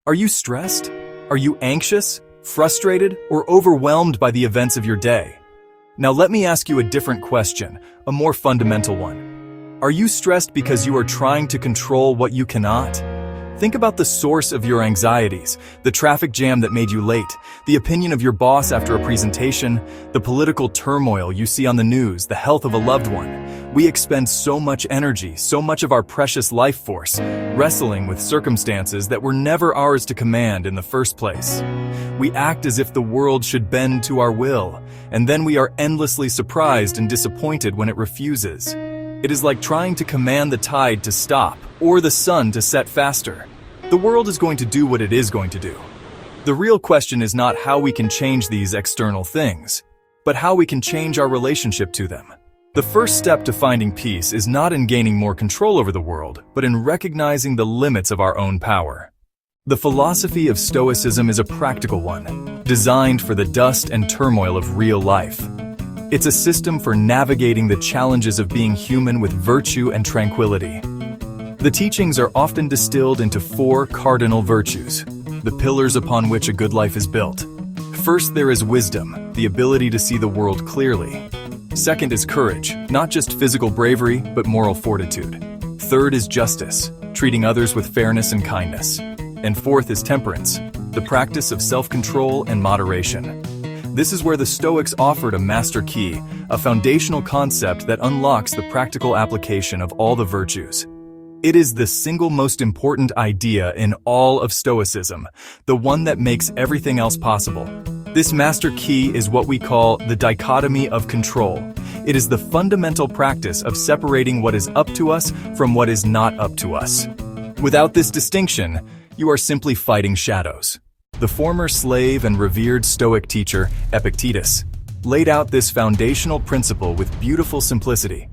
Are you stressed? Are you anxious, frustrated, or overwhelmed by the events of your day? Now let me ask you a different question, a more fundamental one. Are you stressed because you are trying to control what you cannot? Think about the source of your anxieties, the traffic jam that made you late, the opinion of your boss after a presentation, the political turmoil you see on the news, the health of a loved one. We expend so much energy, so much of our precious life force, wrestling with circumstances that were never ours to command in the first place. We act as if the world should bend to our will, and then we are endlessly surprised and disappointed when it refuses. It is like trying to command the tide to stop, or the sun to set faster. The world is going to do what it is going to do. The real question is not how we can change these external things, but how we can change our relationship to them. The first step to finding peace is not in gaining more control over the world, but in recognizing the limits of our own power. The philosophy of Stoicism is a practical one, designed for the dust and turmoil of real life. It's a system for navigating the challenges of being human with virtue and tranquility. The teachings are often distilled into 4 cardinal virtues, the pillars upon which a good life is built. First, there is wisdom, the ability to see the world clearly. Second is courage, not just physical bravery, but moral fortitude. Third is justice, treating others with fairness and kindness. And fourth is temperance, the practice of self-control and moderation. This is where the Stoics offered a master key, a foundational concept that unlocks the practical application of all the virtues. It is the single most important idea in all of Stoicism, the one that makes everything else possible. This master key is what we call the Dichotomy of Control. It is the fundamental practice of separating what is up to us from what is not up to us. Without this distinction, you are simply fighting shadows. The former slave and revered Stoic teacher, Epictetus, laid out this foundational principle with beautiful simplicity.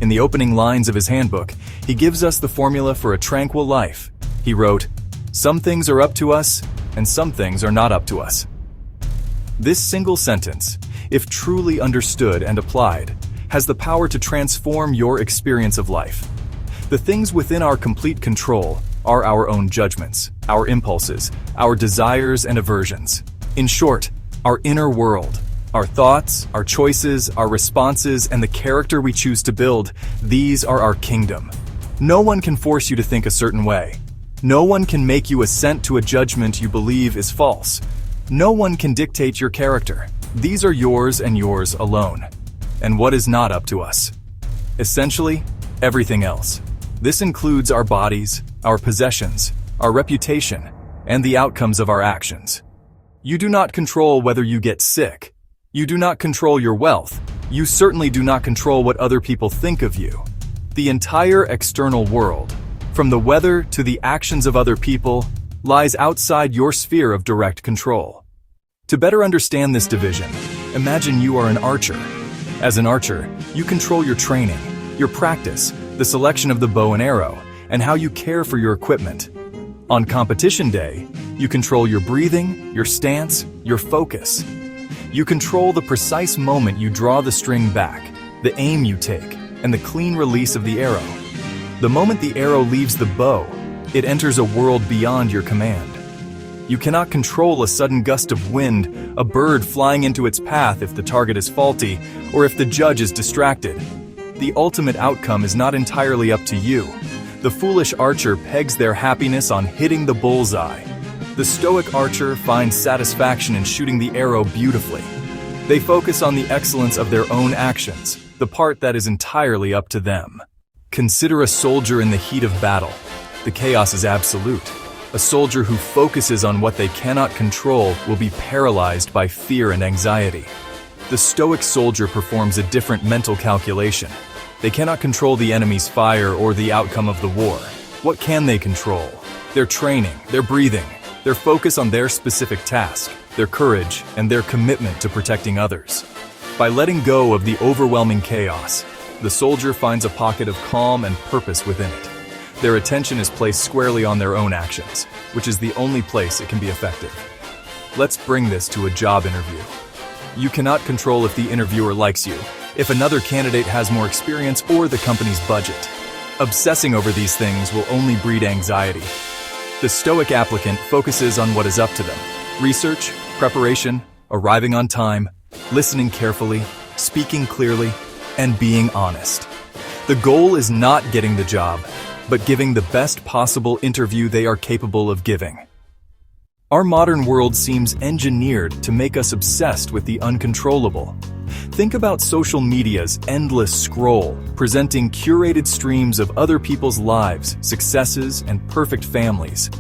In the opening lines of his handbook, he gives us the formula for a tranquil life. He wrote, "Some things are up to us, and some things are not up to us." This single sentence, if truly understood and applied, has the power to transform your experience of life. The things within our complete control are our own judgments, our impulses, our desires and aversions. In short, our inner world. Our thoughts, our choices, our responses, and the character we choose to build, these are our kingdom. No one can force you to think a certain way. No one can make you assent to a judgment you believe is false. No one can dictate your character. These are yours and yours alone. And what is not up to us? Essentially, everything else. This includes our bodies, our possessions, our reputation, and the outcomes of our actions. You do not control whether you get sick. You do not control your wealth. You certainly do not control what other people think of you. The entire external world, from the weather to the actions of other people, lies outside your sphere of direct control. To better understand this division, imagine you are an archer. As an archer, you control your training, your practice, the selection of the bow and arrow, and how you care for your equipment. On competition day, you control your breathing, your stance, your focus. You control the precise moment you draw the string back, the aim you take, and the clean release of the arrow. The moment the arrow leaves the bow, it enters a world beyond your command. You cannot control a sudden gust of wind, a bird flying into its path if the target is faulty, or if the judge is distracted. The ultimate outcome is not entirely up to you. The foolish archer pegs their happiness on hitting the bullseye. The Stoic archer finds satisfaction in shooting the arrow beautifully. They focus on the excellence of their own actions, the part that is entirely up to them. Consider a soldier in the heat of battle. The chaos is absolute. A soldier who focuses on what they cannot control will be paralyzed by fear and anxiety. The Stoic soldier performs a different mental calculation. They cannot control the enemy's fire or the outcome of the war. What can they control? Their training, their breathing, their focus on their specific task, their courage, and their commitment to protecting others. By letting go of the overwhelming chaos, the soldier finds a pocket of calm and purpose within it. Their attention is placed squarely on their own actions, which is the only place it can be effective. Let's bring this to a job interview. You cannot control if the interviewer likes you, if another candidate has more experience, or the company's budget. Obsessing over these things will only breed anxiety. The Stoic applicant focuses on what is up to them: research, preparation, arriving on time, listening carefully, speaking clearly, and being honest. The goal is not getting the job, but giving the best possible interview they are capable of giving. Our modern world seems engineered to make us obsessed with the uncontrollable. Think about social media's endless scroll, presenting curated streams of other people's lives, successes, and perfect families.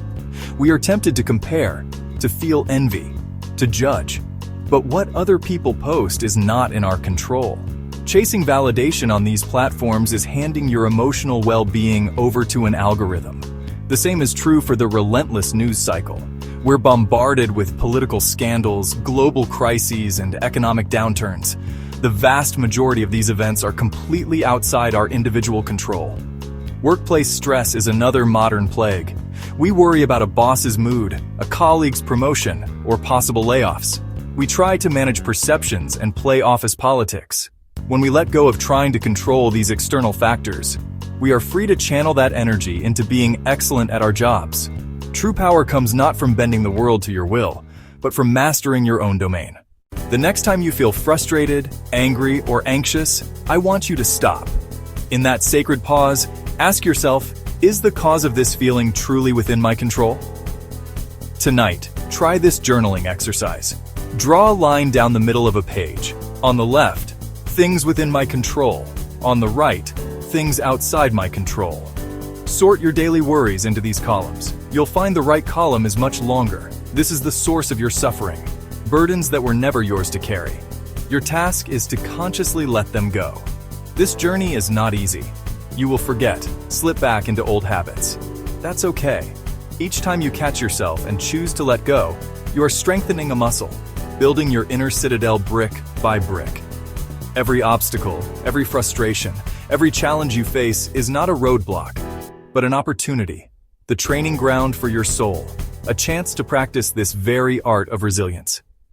We are tempted to compare, to feel envy, to judge. But what other people post is not in our control. Chasing validation on these platforms is handing your emotional well-being over to an algorithm. The same is true for the relentless news cycle. We're bombarded with political scandals, global crises, and economic downturns. The vast majority of these events are completely outside our individual control. Workplace stress is another modern plague. We worry about a boss's mood, a colleague's promotion, or possible layoffs. We try to manage perceptions and play office politics. When we let go of trying to control these external factors, we are free to channel that energy into being excellent at our jobs. True power comes not from bending the world to your will, but from mastering your own domain. The next time you feel frustrated, angry, or anxious, I want you to stop. In that sacred pause, ask yourself, is the cause of this feeling truly within my control? Tonight, try this journaling exercise. Draw a line down the middle of a page. On the left, things within my control. On the right, things outside my control. Sort your daily worries into these columns. You'll find the right column is much longer. This is the source of your suffering, burdens that were never yours to carry. Your task is to consciously let them go. This journey is not easy. You will forget, slip back into old habits. That's okay. Each time you catch yourself and choose to let go, you are strengthening a muscle, building your inner citadel brick by brick. Every obstacle, every frustration, every challenge you face is not a roadblock, but an opportunity, the training ground for your soul, a chance to practice this very art of resilience.